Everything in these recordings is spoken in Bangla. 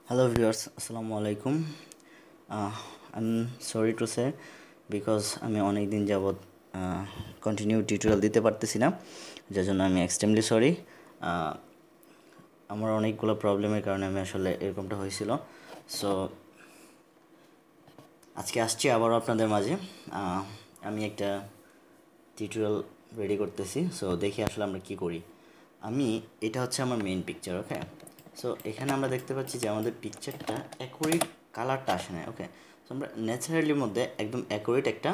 Hello viewers, assalamu alaikum. I'm sorry to say because আমি অনেক দিন যাবত কন্টিনিউ টিউটোরিয়াল দিতে পারতেছি না, যার জন্য আমি এক্সট্রিমলি সরি। আমার অনেকগুলো প্রবলেমের কারণে আমি আসলে এরকমটা হয়েছিল। সো আজকে আসছি আবারও আপনাদের মাঝে। আমি একটা টিউটোরিয়াল রেডি করতেছি। সো দেখি আসলে আমরা কি করি। এটা হচ্ছে আমার মেইন পিকচার। ওকে, সো এখানে আমরা দেখতে পাচ্ছি যে আমাদের পিকচারটা অ্যাকুরেট কালারটা আসে না। ওকে, সো আমরা ন্যাচারালির মধ্যে একদম অ্যাকুরেট একটা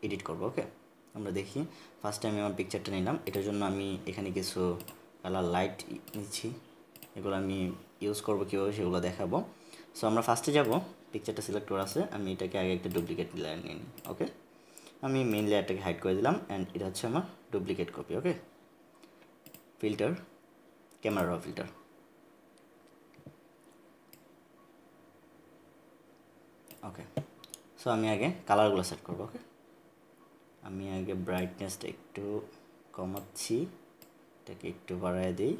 এডিট করব। ওকে, আমরা দেখি। ফার্স্টে আমি আমার পিকচারটা নিলাম, এটার জন্য আমি এখানে কিছু কালার লাইট নিচ্ছি, এগুলো আমি ইউজ করব কীভাবে সেগুলো দেখাবো। সো আমরা ফার্স্টে যাব, পিকচারটা সিলেক্ট করা আছে, আমি এটাকে আগে একটা ডুপ্লিকেট লেয়ার নিয়ে নিই। ওকে, আমি মেইন লেয়ারটাকে হাইড করে দিলাম অ্যান্ড এটা হচ্ছে আমার ডুপ্লিকেট কপি। ওকে, ফিল্টার, ক্যামেরা র ফিল্টার। ওকে, সো আমি আগে কালারগুলো সেট করবো। ওকে, আমি আগে ব্রাইটনেসটা একটু কমাচ্ছি, এটাকে একটু বাড়ায় দিই,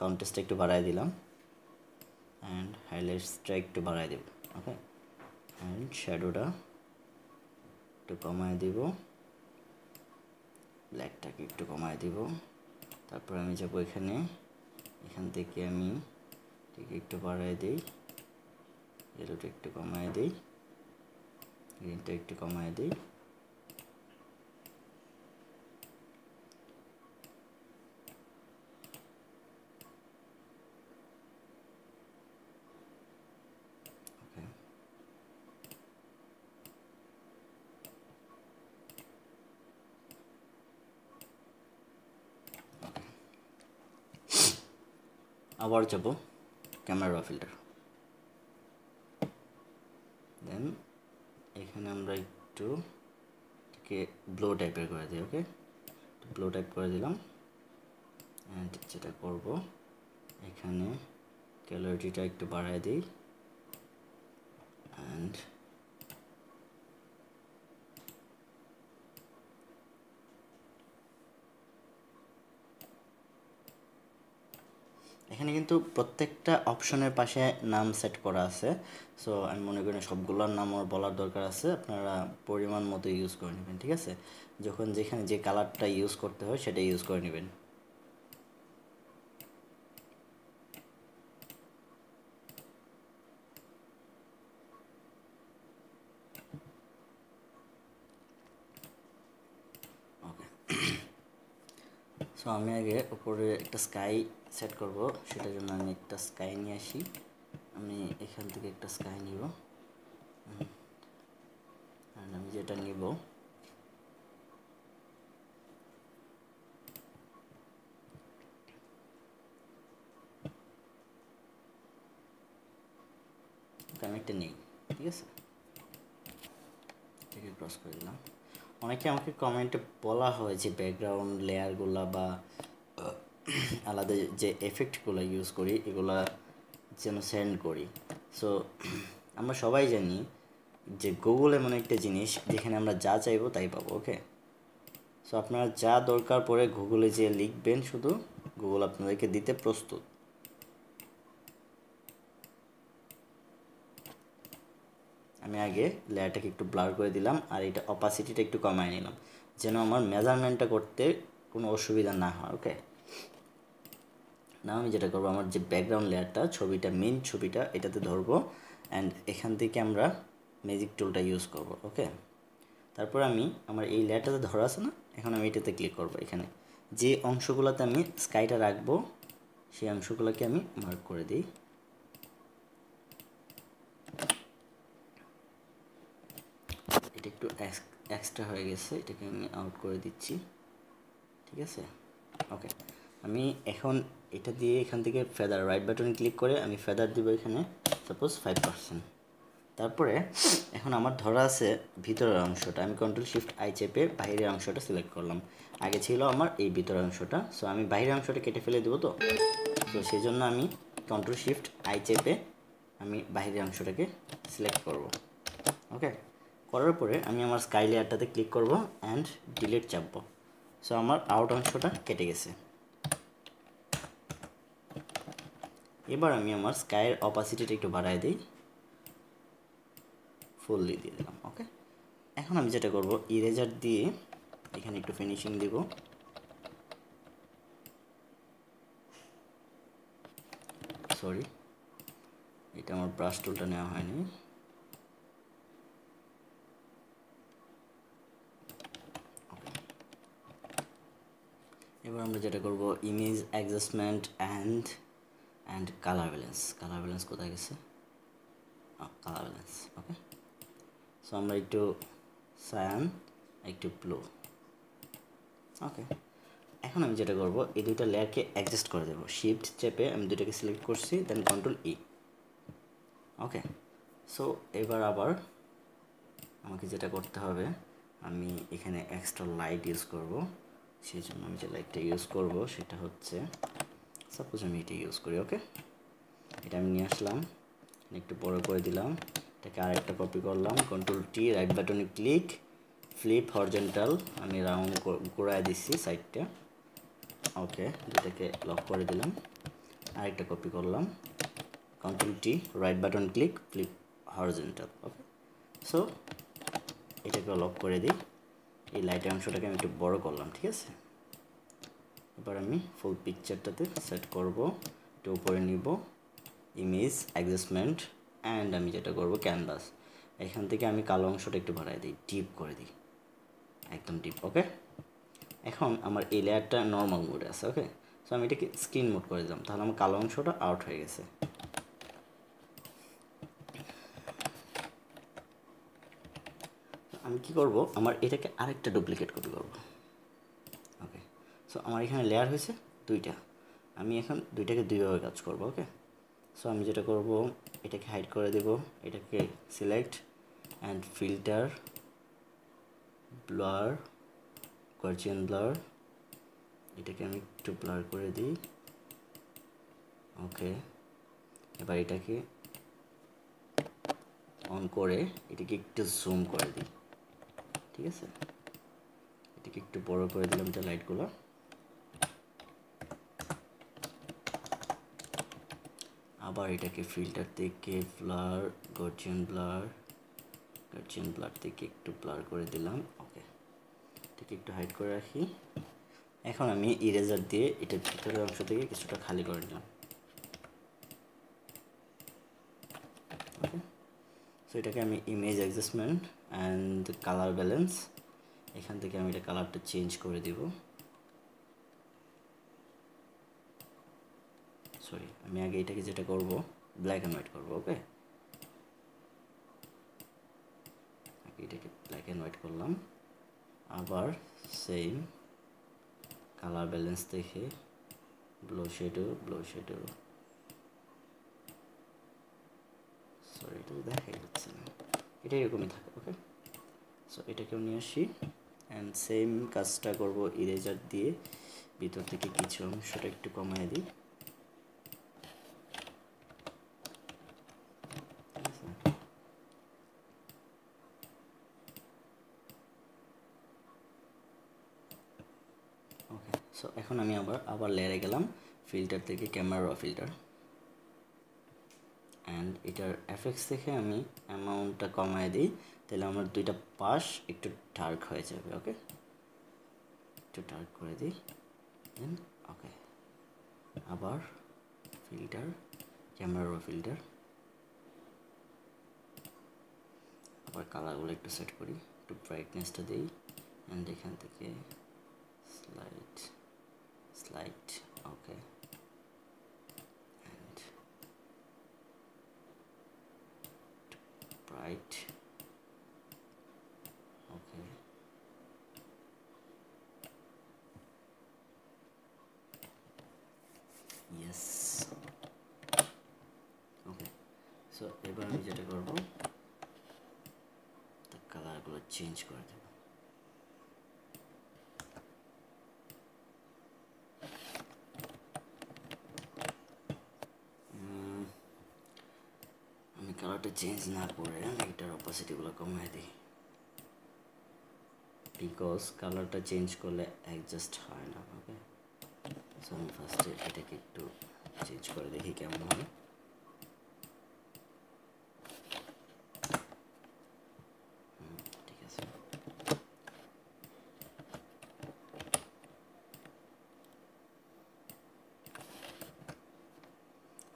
কন্ট্রাস্টটা একটু বাড়ায় দিলাম অ্যান্ড হাইলাইটসটা একটু বাড়ায় দেব। ওকে, অ্যান্ড শ্যাডোটা একটু কমায় দিব, ব্ল্যাকটাকে একটু কমায় দিব। তারপর আমি যাবো এখান থেকে আমি এটাকে একটু বাড়ায় দিই, ইয়েলোটা একটু কমায় দিই, গ্রিনটা একটু কমায় দিই। আবার যাব ক্যামেরা ফিল্টার, দেন এখানে আমরা একটু এটাকে ব্লো টাইপের করে দিই। ওকে, ব্লো টাইপ করে দিলাম অ্যান্ড যেটা করব এখানে ক্যালোরিটিটা একটু বাড়ায় দিই অ্যান্ড এখানে কিন্তু প্রত্যেকটা অপশনের পাশে নাম সেট করা আছে। সো আমি মনে করি সবগুলোর নাম আমার বলার দরকার আছে, আপনারা পরিমাণ মতো ইউজ করে নেবেন। ঠিক আছে, যখন যেখানে যে কালারটা ইউজ করতে হয় সেটা ইউজ করে নেবেন। ওকে, সো আমি আগে উপরে একটা স্কাই সেট করব, সেটার জন্য আমি একটা স্কাই নিয়ে আসি। আমি এখান থেকে একটা স্কাই নিব, আমি যেটা নিব আমি একটা নিই। ঠিক আছে, এটাকে ক্রস করে দিলাম। অনেকে আমাকে কমেন্টে বলা হয় যে ব্যাকগ্রাউন্ড লেয়ারগুলো বা আলাদা যে এফেক্টগুলো ইউজ করি এগুলা যেন সেন্ড করি। সো আমরা সবাই জানি যে গুগল এমন একটা জিনিস যেখানে আমরা যা চাইবো তাই পাবো। ওকে, সো আপনারা যা দরকার পড়ে গুগলে যে লিখবেন, শুধু গুগল আপনাদেরকে দিতে প্রস্তুত। আমি আগে লেয়ারটাকে একটু ব্লার করে দিলাম আর এটা অপাসিটিটা একটু কমায় নিলাম, যেন আমার মেজারমেন্টটা করতে কোনো অসুবিধা না হয়। ওকে, না আমি যেটা করবো, আমার যে ব্যাকগ্রাউন্ড লেয়ারটা, ছবিটা, মেন ছবিটা এটাতে ধরবো অ্যান্ড এখান থেকে আমরা ম্যাজিক টুলটা ইউজ করব। ওকে, তারপর আমি আমার এই লেয়ারটাতে ধরা আছে না, এখন আমি এটাতে ক্লিক করব। এখানে যে অংশগুলোতে আমি স্কাইটা রাখবো সেই অংশগুলোকে আমি মার্ক করে দিই। এটা একটু এক্সট্রা হয়ে গেছে, এটাকে আমি আউট করে দিচ্ছি। ঠিক আছে, ওকে, আমি এখন এটা দিয়ে এখান থেকে ফেদার, রাইট বাটনে ক্লিক করে আমি ফেদার দিব এখানে, সাপোজ 5%। তারপরে এখন আমার ধরা আছে ভিতরের অংশটা, আমি কন্ট্রোল শিফট আই চেপে বাইরের অংশটা সিলেক্ট করলাম। আগে ছিল আমার এই ভিতরের অংশটা, সো আমি বাইরের অংশটা কেটে ফেলে দেবো। তো সেই জন্য আমি কন্ট্রোল শিফট আই চেপে আমি বাইরের অংশটাকে সিলেক্ট করব। ওকে, করার পরে আমি আমার স্কাই লেয়ারটাতে ক্লিক করব অ্যান্ড ডিলিট চাপবো। সো আমার আউট অংশটা কেটে গেছে। এবার আমি আমার স্কাইয়ের অপাসিটিটা একটু বাড়ায় দিই, ফুললি দিয়ে দিলাম। ওকে, এখন আমি যেটা করব, ইরেজার দিয়ে এখানে একটু ফিনিশিং দিব। সরি, এটা আমার ব্রাশ টুলটা নেওয়া হয়নি। এবার আমরা যেটা করব, image adjustment and colour balance কোথায় গেছে? Colour balance. ওকে, সো আমরা একটু সায়ান, একটু ব্লু। ওকে, এখন আমি যেটা করব, এই দুইটা লেয়ারকে অ্যাডজাস্ট করে দেবো। শিফট চেপে আমি দুইটাকে সিলেক্ট করছি, দেন কন্ট্রোল ই। ওকে, সো এবার আবার আমাকে যেটা করতে হবে, আমি এখানে এক্সট্রা লাইট ইউজ করব। সেই জন্য আমি যে লাইটটা ইউজ করব সেটা হচ্ছে, সাপোজ আমি এটা ইউজ করি। ওকে, এটা আমি নিয়ে আসলাম, একটু বড় করে দিলাম, এটাকে আরেকটা কপি করলাম, কন্ট্রোল টি, রাইট বাটনে ক্লিক, ফ্লিপ হরিজন্টাল, আমি রাউন্ড ঘোরায় দিচ্ছি সাইডটা। ওকে, দুটাকে লক করে দিলাম, আরেকটা কপি করলাম, control T, right button click, flip horizontal. Okay, so এটাকে লক করে দিই। এই লাইটের অংশটাকে আমি একটু বড় করলাম, ঠিক আছে। এবার আমি ফুল পিকচারটাতে সেট করব, একটু উপরে নিব, ইমেজ অ্যাডজাস্টমেন্ট অ্যান্ড আমি যেটা করব ক্যানভাস, এখান থেকে আমি কালো অংশটা একটু বাড়াই দিই, ডিপ করে দিই, একদম ডিপ। ওকে, এখন আমার এই লেয়ারটা নর্মাল মোডে আছে। ওকে, সো আমি এটাকে স্ক্রিন মোড করে দিলাম, তাহলে আমার কালো অংশটা আউট হয়ে গেছে। আমি কি করব, আমার এটাকে আরেকটা ডুপ্লিকেট কপি করব। ওকে, সো আমার এখানে লেয়ার হয়েছে দুইটা, আমি এখন দুইটাকে দুইভাবে কাজ করব। ওকে, সো আমি যেটা করব, এটাকে হাইড করে দেব, এটাকে select and filter, blur, Gaussian blur, এটাকে আমি একটু ব্লার করে দিই। ওকে, এবার এটাকে অন করে এটাকে একটু জুম করে দিই, ঠিক আছে। এটাকে একটু বড় করে দিলাম, এটা লাইটগুলো। আবার এটাকে ফিল্টার থেকে ব্লার, গর্জিয়ান ব্লার থেকে একটু ব্লার করে দিলাম। ওকে, এটাকে একটু হাইড করে রাখি। এখন আমি ইরেজার দিয়ে এটার ভিতরের অংশ থেকে কিছুটা খালি করে নিলাম। ওকে, সো এটাকে আমি image adjustment and colour balance, এখান থেকে আমি এটা কালারটা চেঞ্জ করে দিব। সরি, আমি আগে এটাকে যেটা করব, ব্ল্যাক অ্যান্ড হোয়াইট করব। ওকে, আগে এটাকে ব্ল্যাক অ্যান্ড হোয়াইট করলাম, আবার সেম কালার ব্যালেন্স থেকে ব্লো শেডো, সরি এটা দেখাই যাচ্ছে না, এটা এরকমই থাকে। ওকে, সো এটাকেও নিয়ে আসি অ্যান্ড সেম কাজটা করব, ইরেজার দিয়ে ভিতর থেকে কিছু অংশটা একটু কমায় দিই। ওকে, সো এখন আমি আবার লেয়ারে গেলাম, ফিল্টার থেকে ক্যামেরা র ফিল্টার, অ্যান্ড এটার এফেক্টস থেকে আমি অ্যামাউন্টটা কমায় দিই, তাহলে আমার দুইটা পাশ একটু ডার্ক হয়ে যাবে। ওকে, একটু ডার্ক করে দিই, দেন ওকে, আবার ফিল্টার, ক্যামেরা র ফিল্টার, আবার কালারগুলো একটু সেট করি, একটু ব্রাইটনেসটা দিই, অ্যান্ড এখান থেকে slight. Okay, and bright. Okay, yes. Okay, so এবার আমি যেটা করবো, কালারগুলো চেঞ্জ করে দেব। আমি কালারটা চেঞ্জ না করে এটার অপাসিটিগুলো কমাই দিই, বিকজ কালারটা চেঞ্জ করলে অ্যাডজাস্ট হয় না। ওকে, সো আমি ফার্স্টে এটাকে একটু চেঞ্জ করে দেখি কেমন হয়। ঠিক আছে,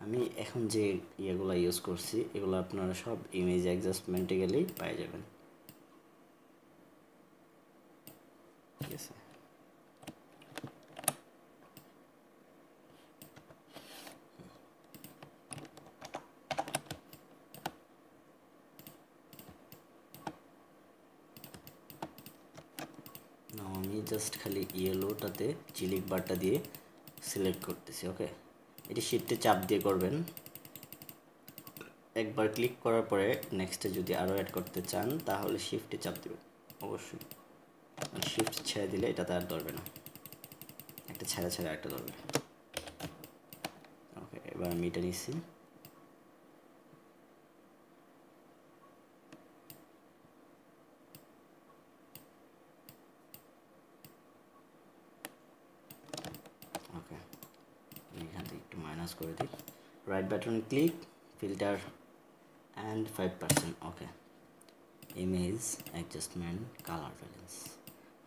আমি এখন যে ইয়েগুলো ইউজ করছি এগুলো আপনারা সব ইমেজ অ্যাডজাস্টমেন্টে গেলেই পেয়ে যাবেন। ঠিক আছে, আমি জাস্ট খালি ইয়েলোটাতে চিলিক বারটা দিয়ে সিলেক্ট করতেছি। ওকে, এটি শিফটে চাপ দিয়ে করবেন। একবার ক্লিক করার পরে নেক্সটে যদি আরও অ্যাড করতে চান তাহলে শিফটে চাপ দেবেন অবশ্যই। শিফট ছেড়ে দিলে এটাতে আর ধরবে না, একটা ছেড়ে ছেড়ে একটা ধরবে। ওকে, এবার আমি এটা নিচ্ছি। ওকে, এখান থেকে একটু মাইনাস করে দিই। Right button click, filter and 5%। Okay, image adjustment, colour balance.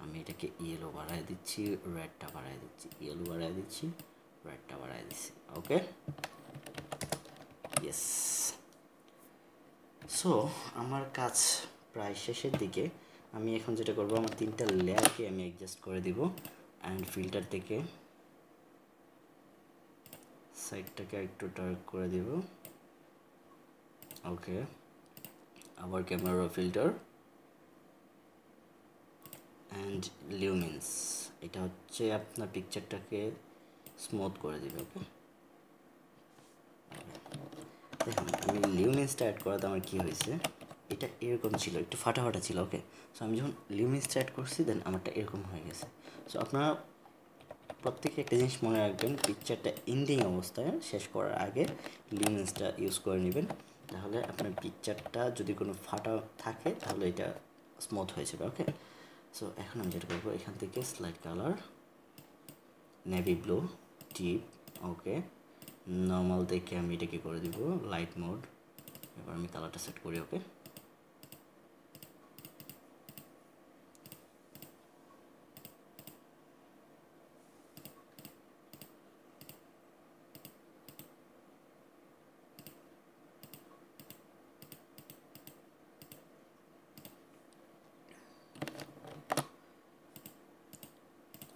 আমি এটাকে ইয়েলো বাড়ায় দিচ্ছি, রেডটা বাড়ায় দিচ্ছি, ইয়েলো বাড়ায় দিচ্ছি, রেডটা বাড়ায় দিচ্ছি। ওকে, ইয়েস। সো আমার কাজ প্রায় শেষের দিকে। আমি এখন যেটা করব, আমার 3টা লেয়ারকে আমি অ্যাডজাস্ট করে দিব অ্যান্ড ফিল্টার থেকে সাইডটাকে একটু ডার্ক করে দিব। ওকে, আবার ক্যামেরা ফিল্টার অ্যান্ড লিউমিন্স, এটা হচ্ছে আপনার পিকচারটাকে স্মুথ করে দিবে। ওকে, দেখুন আমি লিউমিন্সটা অ্যাড করাতে আমার কী হয়েছে, এটা এরকম ছিল, একটু ফাটা ফাটা ছিল। ওকে, সো আমি যখন লিউমিন্সটা অ্যাড করছি দেন আমারটা এরকম হয়ে গেছে। সো আপনারা প্রত্যেকে একটা জিনিস মনে রাখবেন, পিকচারটা এন্ডিং অবস্থায় শেষ করার আগে লিউমিন্সটা ইউজ করে নেবেন, তাহলে আপনার পিকচারটা যদি কোনো ফাটা থাকে তাহলে এটা স্মুথ হয়ে যাবে। ওকে, সো এখন আমি যেটা করবো, এখান থেকে solid colour navy blue deep. Okay, normal দেখে আমি এটাকে করে দিব লাইট মোড। এবার আমি কালারটা সেট করি। ওকে,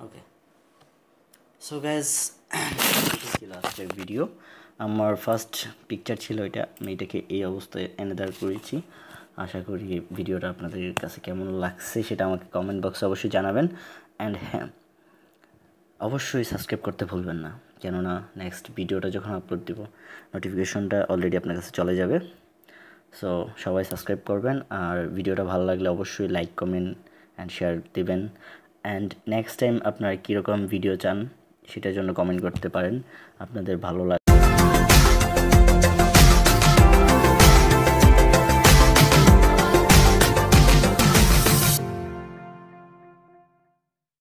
ওকে। সো গাইজ, এটা ছিল আজকের ভিডিও। আমার ফার্স্ট পিকচার ছিল এটা, আমি এটাকে এই অবস্থায় এনে দাঁড় করেছি। আশা করি ভিডিওটা আপনাদের কাছে কেমন লাগছে সেটা আমাকে কমেন্ট বক্সে অবশ্যই জানাবেন। অ্যান্ড হ্যাঁ, অবশ্যই সাবস্ক্রাইব করতে ভুলবেন না, কেননা নেক্সট ভিডিওটা যখন আপলোড দিব নোটিফিকেশনটা অলরেডি আপনার কাছে চলে যাবে। সো সবাই সাবস্ক্রাইব করবেন, আর ভিডিওটা ভালো লাগলে অবশ্যই লাইক, কমেন্ট অ্যান্ড শেয়ার দেবেন। অ্যান্ড নেক্সট টাইম আপনারা কীরকম ভিডিও চান সেটার জন্য কমেন্ট করতে পারেন। আপনাদের ভালো